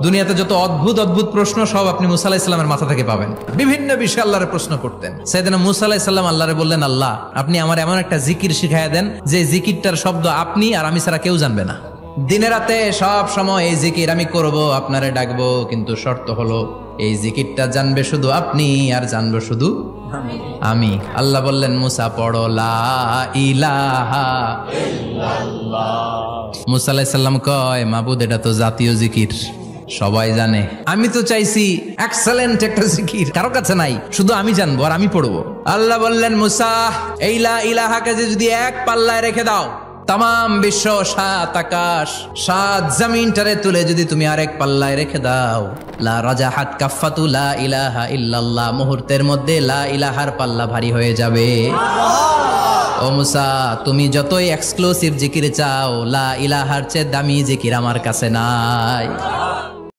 দুনিয়াতে যত অদ্ভুত অদ্ভুত প্রশ্ন সব আপনি মুসা আলাইহিস সালামের মাথা থেকে পাবেন। বিভিন্ন বিষয়ে আল্লাহরে প্রশ্ন করতেন। সাইয়েদনা মুসা আলাইহিস সালাম আল্লাহরে বললেন, আল্লাহ আপনি আমার এমন একটা জিকির শিখাইয়া দেন যে জিকিরটার শব্দ আপনি আর আমি ছাড়া কেউ জানবে না। দিনে রাতে সব সময় এই জিকির আমি করব, আপনারে ডাকবো, কিন্তু শর্ত হলো এই জিকিরটা জানবে শুধু আপনি আর জানবো শুধু আমি। আল্লাহ বললেন, মুসা পড়ো লা ইলাহা ইল্লাল্লাহ। মুসা আলাইহিস সালাম কয়, মাবুদ এটা তো জাতীয় জিকির, সবাই জানে। আমি তো চাইছি এক্সেলেন্ট একটা জিকির, কারো কাছে নাই, শুধু আমি জানবো আর আমি পড়বো। আল্লাহ বললেন, মুসা এই লা ইলাহাকে যদি এক পাল্লায় রেখে দাও, তামাম বিশ্ব, 7 আকাশ 7 জমিনটারে তুলে যদি তুমি আরেক পাল্লায় রেখে দাও, লা রাজাহাত কাফাতু লা ইলাহা ইল্লাল্লাহ, মুহূর্তের মধ্যে লা ইলাহার পাল্লা ভারী হয়ে যাবে। ও মুসা, তুমি যতই এক্সক্লুসিভ জিকির চাও, লা ইলাহার চেয়ে দামি জিকির আমার কাছে নাই।